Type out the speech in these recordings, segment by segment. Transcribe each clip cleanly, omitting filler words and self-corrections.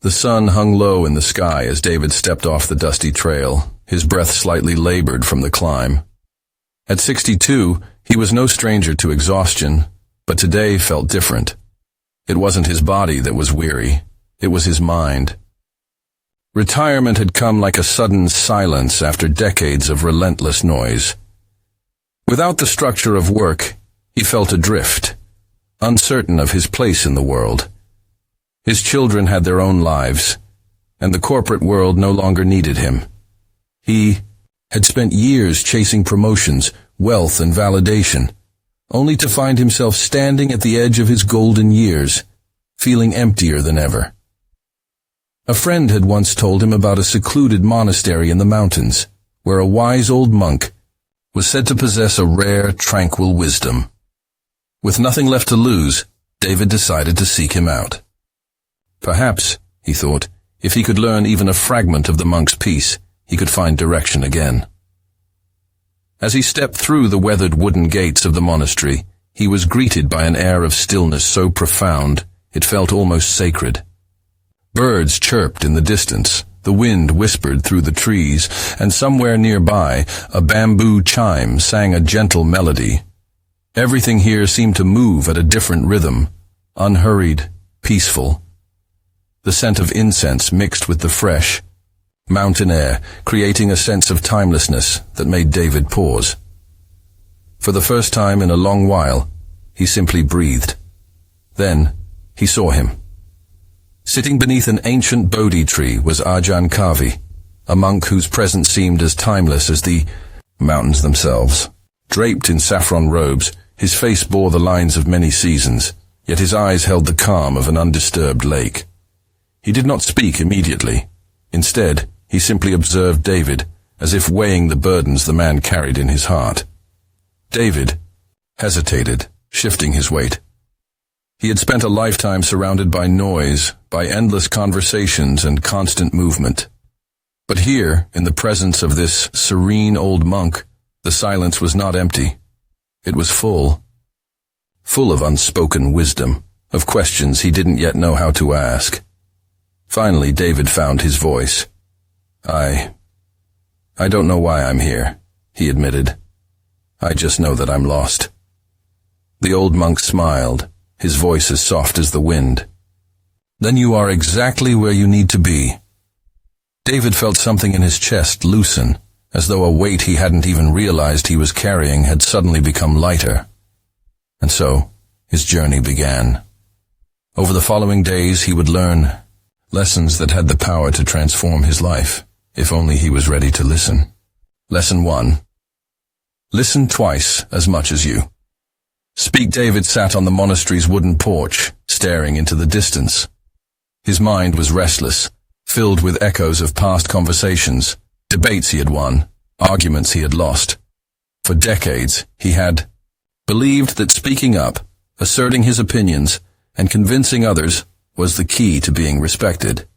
The sun hung low in the sky as David stepped off the dusty trail, his breath slightly labored from the climb. At 62, he was no stranger to exhaustion, but today felt different. It wasn't his body that was weary, it was his mind. Retirement had come like a sudden silence after decades of relentless noise. Without the structure of work, he felt adrift, uncertain of his place in the world. His children had their own lives, and the corporate world no longer needed him. He had spent years chasing promotions, wealth, and validation, only to find himself standing at the edge of his golden years, feeling emptier than ever. A friend had once told him about a secluded monastery in the mountains, where a wise old monk was said to possess a rare, tranquil wisdom. With nothing left to lose, David decided to seek him out. Perhaps, he thought, if he could learn even a fragment of the monk's peace, he could find direction again. As he stepped through the weathered wooden gates of the monastery, he was greeted by an air of stillness so profound it felt almost sacred. Birds chirped in the distance, the wind whispered through the trees, and somewhere nearby, a bamboo chime sang a gentle melody. Everything here seemed to move at a different rhythm, unhurried, peaceful. The scent of incense mixed with the fresh, mountain air, creating a sense of timelessness that made David pause. For the first time in a long while, he simply breathed. Then, he saw him. Sitting beneath an ancient Bodhi tree was Ajahn Kavi, a monk whose presence seemed as timeless as the mountains themselves. Draped in saffron robes, his face bore the lines of many seasons, yet his eyes held the calm of an undisturbed lake. He did not speak immediately. Instead, he simply observed David, as if weighing the burdens the man carried in his heart. David hesitated, shifting his weight. He had spent a lifetime surrounded by noise, by endless conversations and constant movement. But here, in the presence of this serene old monk, the silence was not empty. It was full of unspoken wisdom, of questions he didn't yet know how to ask. Finally, David found his voice. I don't know why I'm here, he admitted. I just know that I'm lost. The old monk smiled, his voice as soft as the wind. Then you are exactly where you need to be. David felt something in his chest loosen, as though a weight he hadn't even realized he was carrying had suddenly become lighter. And so, his journey began. Over the following days he would learn lessons that had the power to transform his life, if only he was ready to listen. Lesson 1. Listen twice as much as you. David sat on the monastery's wooden porch, staring into the distance. His mind was restless, filled with echoes of past conversations, debates he had won, arguments he had lost. For decades, he had believed that speaking up, asserting his opinions, and convincing others was the key to being respected.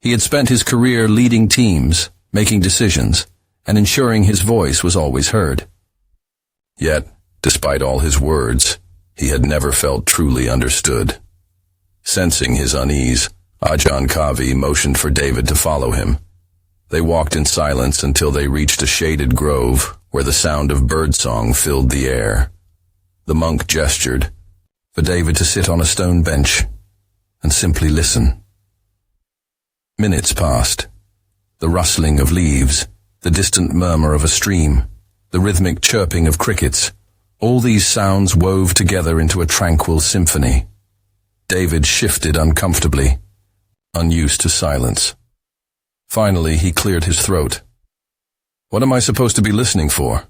He had spent his career leading teams, making decisions, and ensuring his voice was always heard. Yet, despite all his words, he had never felt truly understood. Sensing his unease, Ajahn Kavi motioned for David to follow him. They walked in silence until they reached a shaded grove where the sound of birdsong filled the air. The monk gestured for David to sit on a stone bench and simply listen. Minutes passed. The rustling of leaves, the distant murmur of a stream, the rhythmic chirping of crickets, all these sounds wove together into a tranquil symphony. David shifted uncomfortably, unused to silence. Finally, he cleared his throat. What am I supposed to be listening for?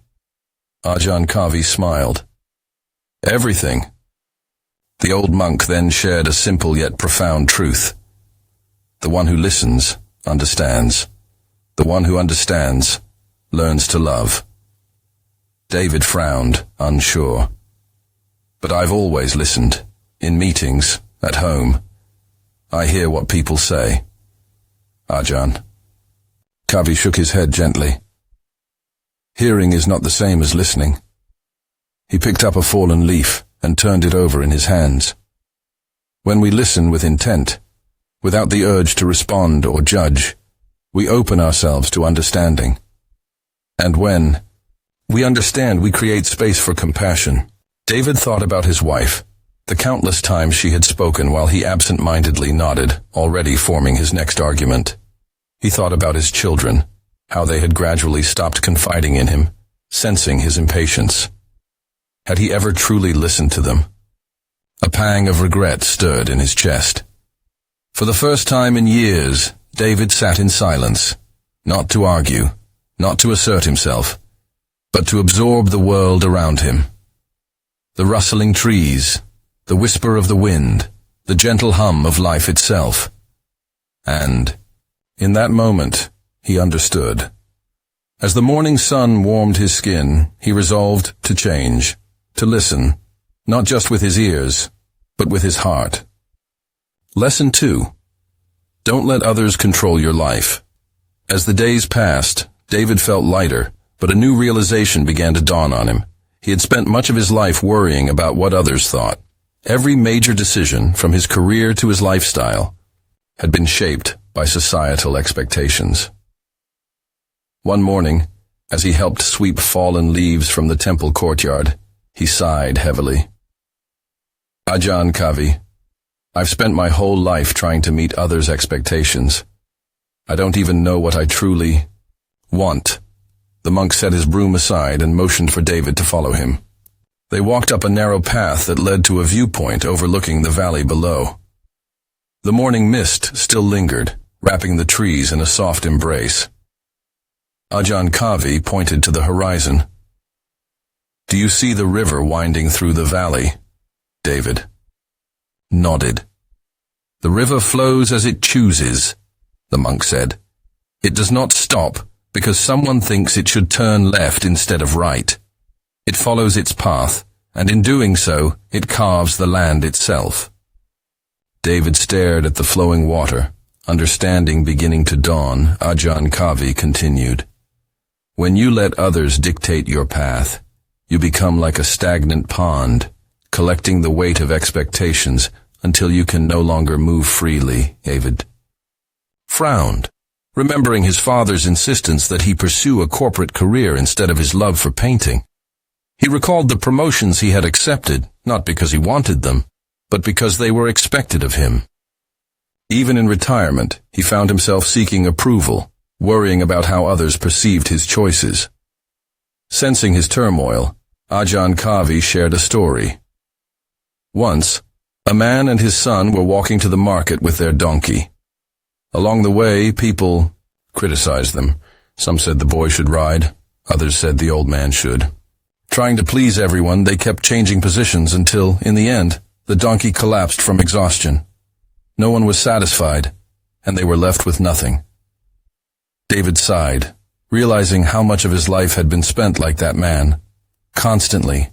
Ajahn Kavi smiled. Everything. The old monk then shared a simple yet profound truth. The one who listens, understands. The one who understands, learns to love. David frowned, unsure. But I've always listened, in meetings, at home. I hear what people say. Ajahn. Kavi shook his head gently. Hearing is not the same as listening. He picked up a fallen leaf and turned it over in his hands. When we listen with intent, without the urge to respond or judge. We open ourselves to understanding. And when we understand, we create space for compassion. David thought about his wife, the countless times she had spoken while he absent-mindedly nodded, already forming his next argument. He thought about his children, how they had gradually stopped confiding in him, sensing his impatience. Had he ever truly listened to them? A pang of regret stirred in his chest. For the first time in years, David sat in silence, not to argue, not to assert himself, but to absorb the world around him. The rustling trees, the whisper of the wind, the gentle hum of life itself. And, in that moment, he understood. As the morning sun warmed his skin, he resolved to change, to listen, not just with his ears, but with his heart. Lesson 2. Don't let others control your life. As the days passed, David felt lighter, but a new realization began to dawn on him. He had spent much of his life worrying about what others thought. Every major decision, from his career to his lifestyle, had been shaped by societal expectations. One morning, as he helped sweep fallen leaves from the temple courtyard, he sighed heavily. Ajahn Kavi, I've spent my whole life trying to meet others' expectations. I don't even know what I truly want. The monk set his broom aside and motioned for David to follow him. They walked up a narrow path that led to a viewpoint overlooking the valley below. The morning mist still lingered, wrapping the trees in a soft embrace. Ajahn Kavi pointed to the horizon. Do you see the river winding through the valley? David nodded. The river flows as it chooses, the monk said. It does not stop because someone thinks it should turn left instead of right. It follows its path, and in doing so, it carves the land itself. David stared at the flowing water, understanding beginning to dawn. Ajahn Kavi continued. When you let others dictate your path, you become like a stagnant pond, collecting the weight of expectations until you can no longer move freely. David frowned, remembering his father's insistence that he pursue a corporate career instead of his love for painting. He recalled the promotions he had accepted, not because he wanted them, but because they were expected of him. Even in retirement, he found himself seeking approval, worrying about how others perceived his choices. Sensing his turmoil, Ajahn Kavi shared a story. Once, a man and his son were walking to the market with their donkey. Along the way, people criticized them. Some said the boy should ride, others said the old man should. Trying to please everyone, they kept changing positions until, in the end, the donkey collapsed from exhaustion. No one was satisfied, and they were left with nothing. David sighed, realizing how much of his life had been spent like that man, constantly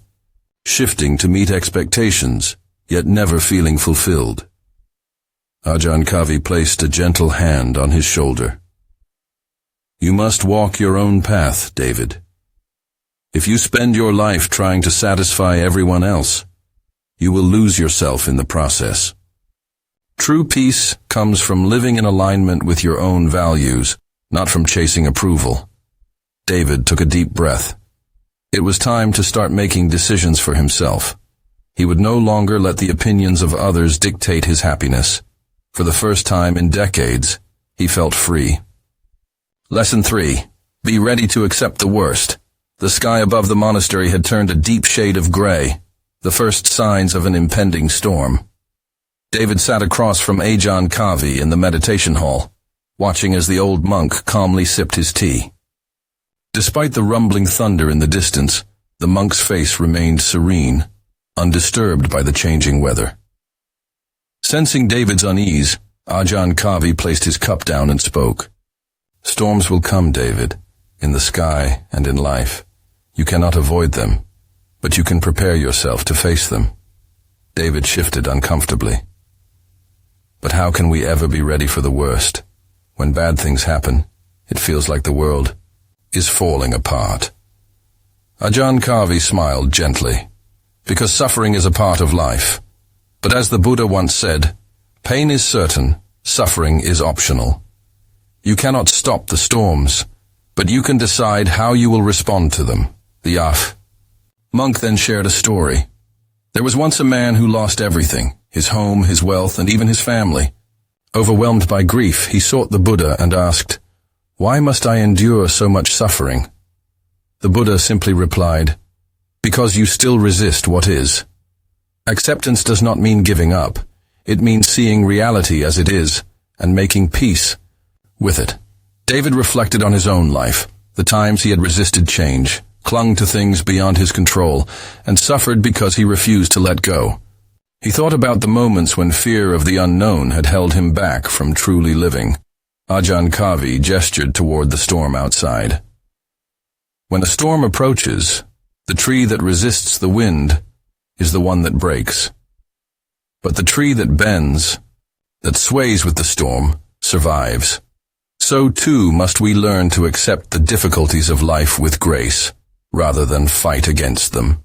shifting to meet expectations, yet never feeling fulfilled. Ajahn Kavi placed a gentle hand on his shoulder. You must walk your own path, David. If you spend your life trying to satisfy everyone else, you will lose yourself in the process. True peace comes from living in alignment with your own values, not from chasing approval. David took a deep breath. It was time to start making decisions for himself. He would no longer let the opinions of others dictate his happiness. For the first time in decades, he felt free. Lesson 3. Be ready to accept the worst. The sky above the monastery had turned a deep shade of gray, the first signs of an impending storm. David sat across from Ajahn Kavi in the meditation hall, watching as the old monk calmly sipped his tea. Despite the rumbling thunder in the distance, the monk's face remained serene, undisturbed by the changing weather. Sensing David's unease, Ajahn Kavi placed his cup down and spoke. Storms will come, David, in the sky and in life. You cannot avoid them, but you can prepare yourself to face them. David shifted uncomfortably. But how can we ever be ready for the worst? When bad things happen, it feels like the world is falling apart. Ajahn Kavi smiled gently, because suffering is a part of life. But as the Buddha once said, pain is certain, suffering is optional. You cannot stop the storms, but you can decide how you will respond to them. The monk then shared a story. There was once a man who lost everything, his home, his wealth, and even his family. Overwhelmed by grief, he sought the Buddha and asked, "Why must I endure so much suffering?" The Buddha simply replied, "Because you still resist what is." Acceptance does not mean giving up. It means seeing reality as it is and making peace with it. David reflected on his own life, the times he had resisted change, clung to things beyond his control, and suffered because he refused to let go. He thought about the moments when fear of the unknown had held him back from truly living. Ajahn Kavi gestured toward the storm outside. When a storm approaches, the tree that resists the wind is the one that breaks. But the tree that bends, that sways with the storm, survives. So too must we learn to accept the difficulties of life with grace, rather than fight against them.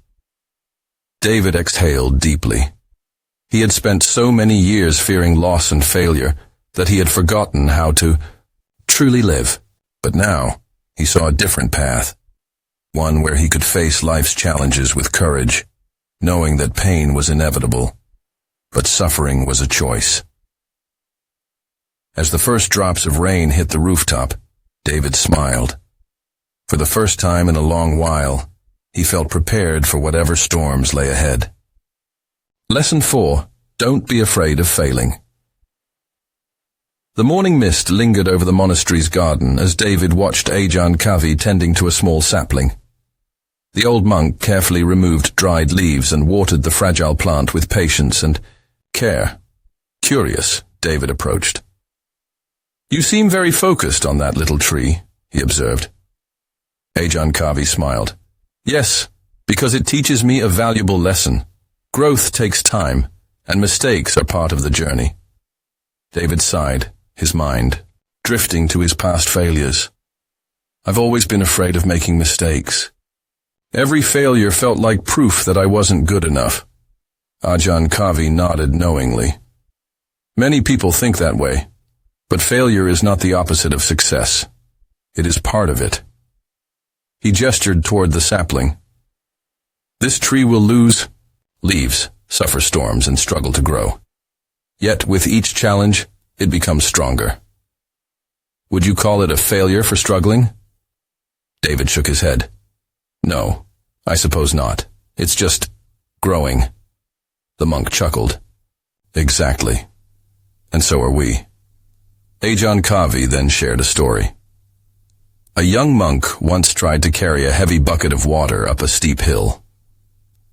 David exhaled deeply. He had spent so many years fearing loss and failure that he had forgotten how to truly live. But now, he saw a different path. One where he could face life's challenges with courage, knowing that pain was inevitable, but suffering was a choice. As the first drops of rain hit the rooftop, David smiled. For the first time in a long while, he felt prepared for whatever storms lay ahead. Lesson 4. Don't be afraid of failing. The morning mist lingered over the monastery's garden as David watched Ajahn Kavi tending to a small sapling. The old monk carefully removed dried leaves and watered the fragile plant with patience and care. Curious, David approached. "You seem very focused on that little tree," he observed. Ajahn Kavi smiled. "Yes, because it teaches me a valuable lesson. Growth takes time, and mistakes are part of the journey." David sighed, his mind drifting to his past failures. "I've always been afraid of making mistakes. Every failure felt like proof that I wasn't good enough." Ajahn Kavi nodded knowingly. "Many people think that way, but failure is not the opposite of success. It is part of it." He gestured toward the sapling. "This tree will lose leaves, suffer storms, and struggle to grow. Yet, with each challenge, it becomes stronger." "Would you call it a failure for struggling?" David shook his head. "No, I suppose not. It's just growing." The monk chuckled. "Exactly. And so are we." Ajahn Kavi then shared a story. A young monk once tried to carry a heavy bucket of water up a steep hill.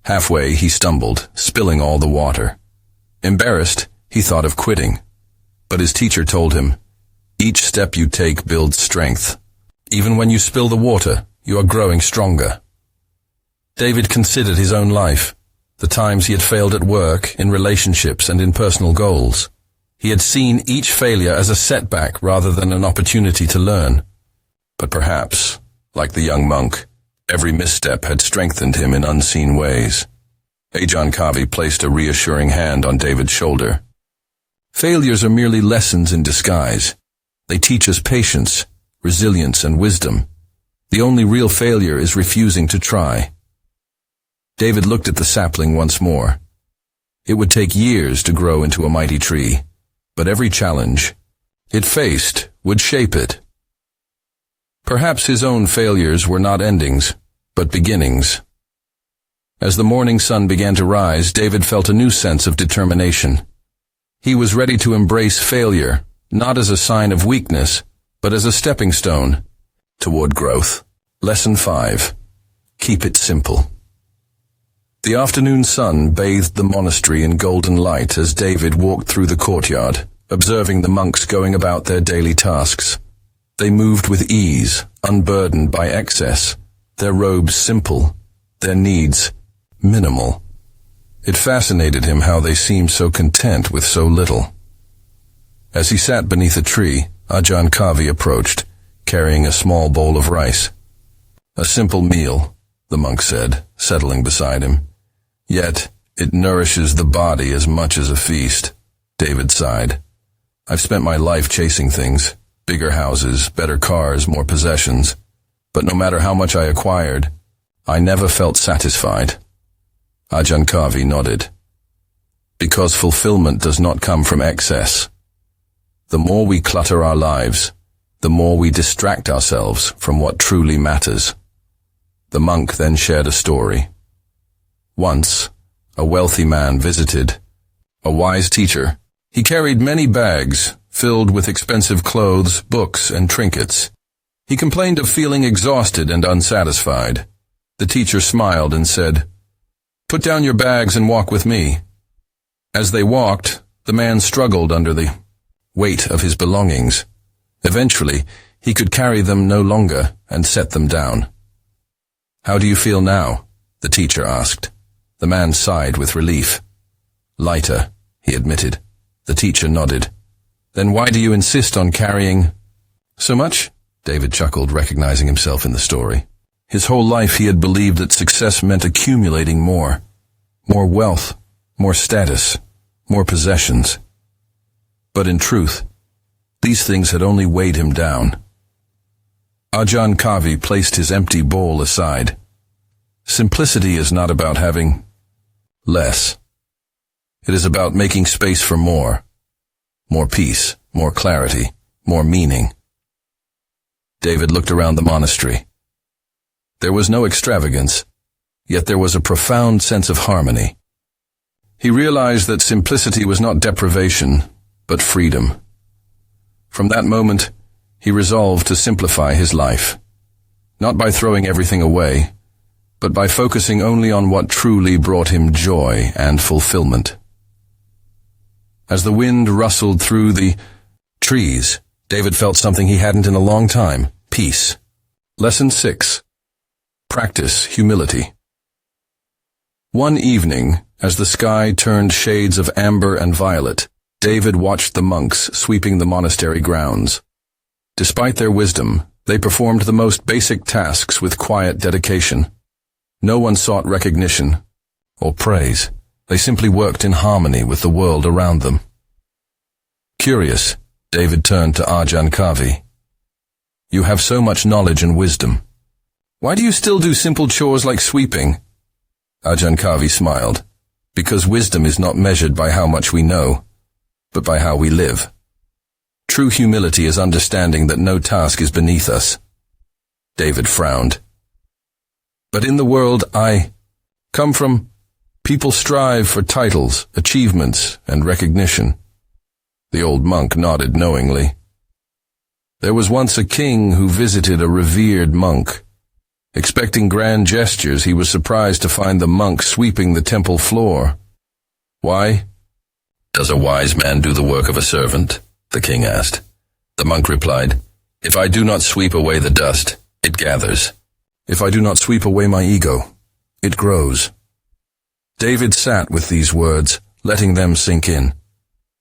Halfway, he stumbled, spilling all the water. Embarrassed, he thought of quitting. But his teacher told him, "Each step you take builds strength. Even when you spill the water, you are growing stronger." David considered his own life, the times he had failed at work, in relationships, and in personal goals. He had seen each failure as a setback rather than an opportunity to learn. But perhaps, like the young monk, every misstep had strengthened him in unseen ways. Ajahn Kavi placed a reassuring hand on David's shoulder. "Failures are merely lessons in disguise. They teach us patience, resilience, and wisdom. The only real failure is refusing to try." David looked at the sapling once more. It would take years to grow into a mighty tree, but every challenge it faced would shape it. Perhaps his own failures were not endings, but beginnings. As the morning sun began to rise, David felt a new sense of determination. He was ready to embrace failure, not as a sign of weakness, but as a stepping stone toward growth. Lesson 5. Keep it simple. The afternoon sun bathed the monastery in golden light as David walked through the courtyard, observing the monks going about their daily tasks. They moved with ease, unburdened by excess, their robes simple, their needs minimal. It fascinated him how they seemed so content with so little. As he sat beneath a tree, Ajahn Kavi approached, carrying a small bowl of rice. "A simple meal," the monk said, settling beside him. "Yet it nourishes the body as much as a feast." David sighed. I've spent my life chasing things, bigger houses, better cars, more possessions. But no matter how much I acquired, I never felt satisfied. Ajahn Kavi nodded. Because fulfillment does not come from excess. The more we clutter our lives, the more we distract ourselves from what truly matters. The monk then shared a story. Once, a wealthy man visited a wise teacher. He carried many bags filled with expensive clothes, books, and trinkets. He complained of feeling exhausted and unsatisfied. The teacher smiled and said, "Put down your bags and walk with me." As they walked, the man struggled under the weight of his belongings. Eventually, he could carry them no longer and set them down. "How do you feel now?" the teacher asked. The man sighed with relief. "Lighter," he admitted. The teacher nodded. "Then why do you insist on carrying so much?" David chuckled, recognizing himself in the story. His whole life he had believed that success meant accumulating more wealth, more status, more possessions. But in truth, these things had only weighed him down. Ajahn Kavi placed his empty bowl aside. Simplicity is not about having less. It is about making space for more peace, more clarity, more meaning. David looked around the monastery. There was no extravagance, yet there was a profound sense of harmony. He realized that simplicity was not deprivation, but freedom. From that moment, he resolved to simplify his life, not by throwing everything away, but by focusing only on what truly brought him joy and fulfillment. As the wind rustled through the trees, David felt something he hadn't in a long time: peace. Lesson 6. Practice humility. One evening, as the sky turned shades of amber and violet, David watched the monks sweeping the monastery grounds. Despite their wisdom, they performed the most basic tasks with quiet dedication. No one sought recognition or praise. They simply worked in harmony with the world around them. Curious, David turned to Ajahn Kavi. "You have so much knowledge and wisdom. Why do you still do simple chores like sweeping?" Ajahn Kavi smiled. "Because wisdom is not measured by how much we know, but by how we live. True humility is understanding that no task is beneath us." David frowned. "But in the world I come from, people strive for titles, achievements, and recognition." The old monk nodded knowingly. "There was once a king who visited a revered monk. Expecting grand gestures, he was surprised to find the monk sweeping the temple floor. Why? Does a wise man do the work of a servant? The king asked. The monk replied, If I do not sweep away the dust, it gathers. If I do not sweep away my ego, it grows. David sat with these words, letting them sink in.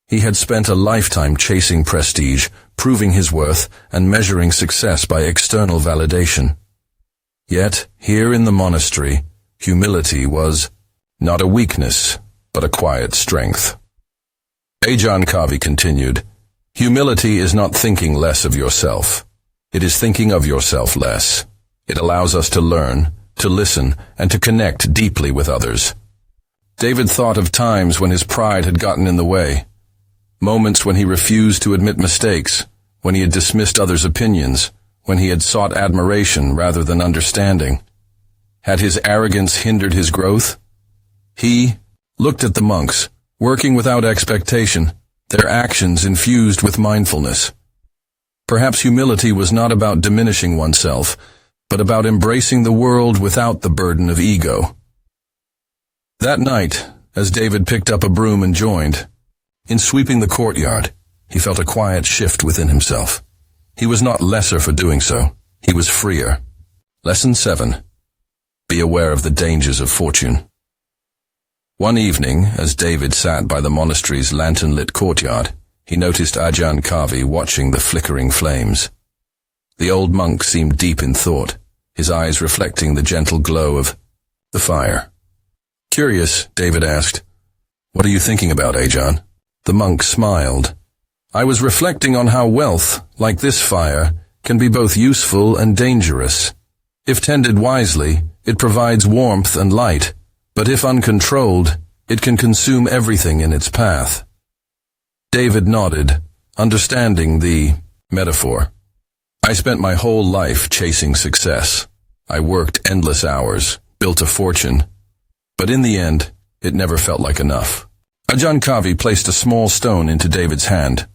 He had spent a lifetime chasing prestige, proving his worth, and measuring success by external validation. Yet, here in the monastery, humility was not a weakness, but a quiet strength. Ajahn Kavi continued, Humility is not thinking less of yourself. It is thinking of yourself less. It allows us to learn, to listen, and to connect deeply with others. David thought of times when his pride had gotten in the way, moments when he refused to admit mistakes, when he had dismissed others' opinions, when he had sought admiration rather than understanding. Had his arrogance hindered his growth? He looked at the monks, working without expectation, their actions infused with mindfulness. Perhaps humility was not about diminishing oneself, but about embracing the world without the burden of ego. That night, as David picked up a broom and joined, in sweeping the courtyard, he felt a quiet shift within himself. He was not lesser for doing so. He was freer. Lesson 7. Be aware of the dangers of fortune. One evening, as David sat by the monastery's lantern-lit courtyard, he noticed Ajahn Kavi watching the flickering flames. The old monk seemed deep in thought, his eyes reflecting the gentle glow of the fire. Curious, David asked, What are you thinking about, Ajahn? The monk smiled. I was reflecting on how wealth, like this fire, can be both useful and dangerous. If tended wisely, it provides warmth and light, but if uncontrolled, it can consume everything in its path. David nodded, understanding the metaphor. I spent my whole life chasing success. I worked endless hours, built a fortune, but in the end, it never felt like enough. Ajahn Kavi placed a small stone into David's hand.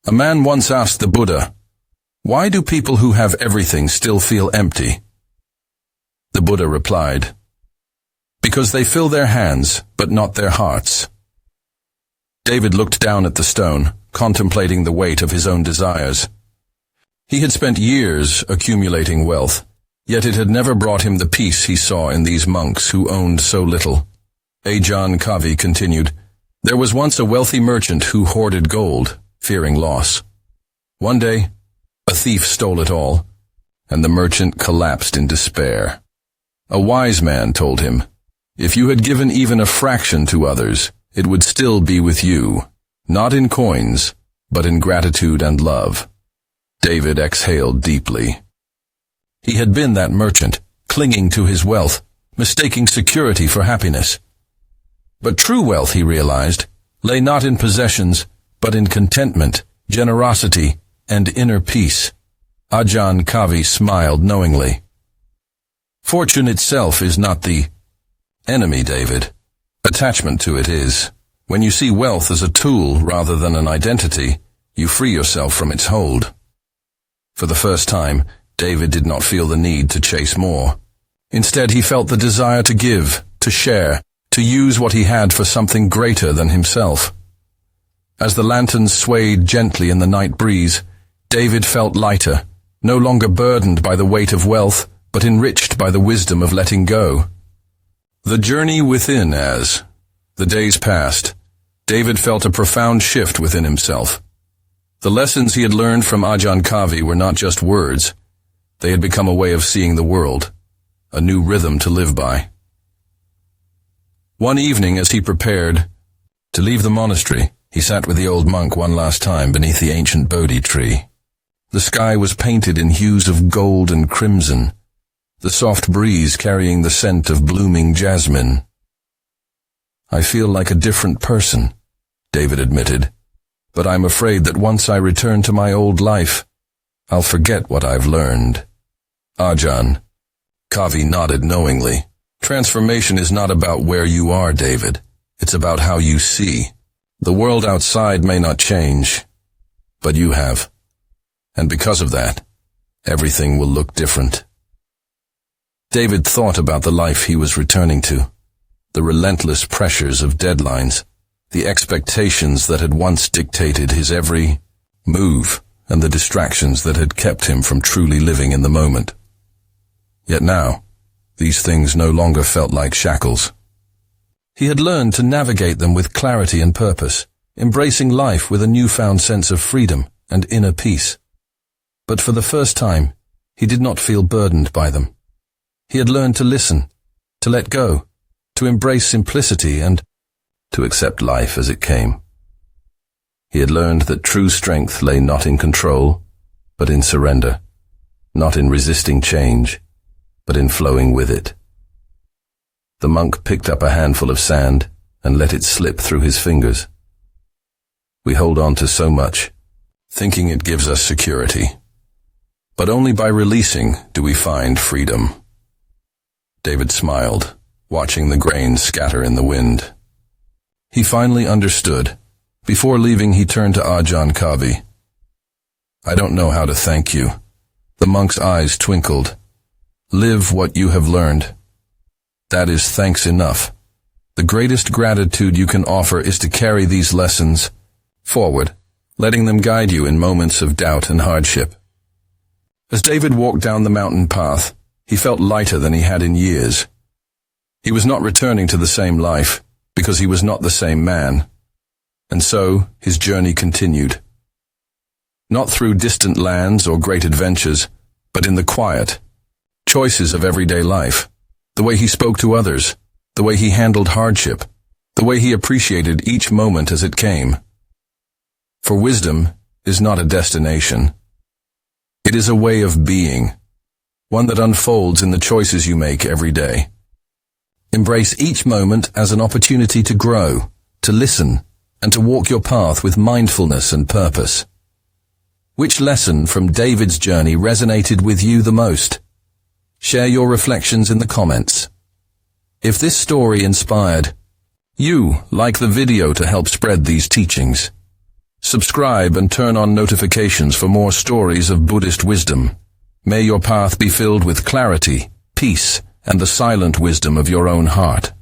A man once asked the Buddha, "Why do people who have everything still feel empty?" The Buddha replied, "Because they fill their hands, but not their hearts." David looked down at the stone, contemplating the weight of his own desires. He had spent years accumulating wealth, yet it had never brought him the peace he saw in these monks who owned so little. Ajahn Kavi continued, "There was once a wealthy merchant who hoarded gold, fearing loss. One day, a thief stole it all, and the merchant collapsed in despair. A wise man told him, 'If you had given even a fraction to others, it would still be with you, not in coins, but in gratitude and love.'" David exhaled deeply. He had been that merchant, clinging to his wealth, mistaking security for happiness. But true wealth, he realized, lay not in possessions, but in contentment, generosity, and inner peace. Ajahn Kavi smiled knowingly. "Fortune itself is not the enemy, David. Attachment to it is. When you see wealth as a tool rather than an identity, you free yourself from its hold." For the first time, David did not feel the need to chase more. Instead, he felt the desire to give, to share, to use what he had for something greater than himself. As the lanterns swayed gently in the night breeze, David felt lighter, no longer burdened by the weight of wealth, but enriched by the wisdom of letting go. The journey within. As the days passed, David felt a profound shift within himself. The lessons he had learned from Ajahn Kavi were not just words. They had become a way of seeing the world, a new rhythm to live by. One evening, as he prepared to leave the monastery, he sat with the old monk one last time beneath the ancient Bodhi tree. The sky was painted in hues of gold and crimson, the soft breeze carrying the scent of blooming jasmine. "I feel like a different person," David admitted, "but I'm afraid that once I return to my old life, I'll forget what I've learned." Ajahn Kavi nodded knowingly. "Transformation is not about where you are, David. It's about how you see. The world outside may not change, but you have. And because of that, everything will look different." David thought about the life he was returning to, the relentless pressures of deadlines, the expectations that had once dictated his every move, and the distractions that had kept him from truly living in the moment. Yet now, these things no longer felt like shackles. He had learned to navigate them with clarity and purpose, embracing life with a newfound sense of freedom and inner peace. But for the first time, he did not feel burdened by them. He had learned to listen, to let go, to embrace simplicity and to accept life as it came. He had learned that true strength lay not in control, but in surrender, not in resisting change, but in flowing with it. The monk picked up a handful of sand and let it slip through his fingers. We hold on to so much, thinking it gives us security. But only by releasing do we find freedom. David smiled, watching the grains scatter in the wind. He finally understood. Before leaving, he turned to Ajahn Kavi. "I don't know how to thank you." The monk's eyes twinkled. "Live what you have learned. That is thanks enough. The greatest gratitude you can offer is to carry these lessons forward, letting them guide you in moments of doubt and hardship." As David walked down the mountain path, he felt lighter than he had in years. He was not returning to the same life, because he was not the same man. And so, his journey continued. Not through distant lands or great adventures, but in the quiet choices of everyday life. The way he spoke to others, the way he handled hardship, the way he appreciated each moment as it came. For wisdom is not a destination. It is a way of being, one that unfolds in the choices you make every day. Embrace each moment as an opportunity to grow, to listen, and to walk your path with mindfulness and purpose. Which lesson from David's journey resonated with you the most? Share your reflections in the comments. If this story inspired you, like the video to help spread these teachings. Subscribe and turn on notifications for more stories of Buddhist wisdom. May your path be filled with clarity, peace, and the silent wisdom of your own heart.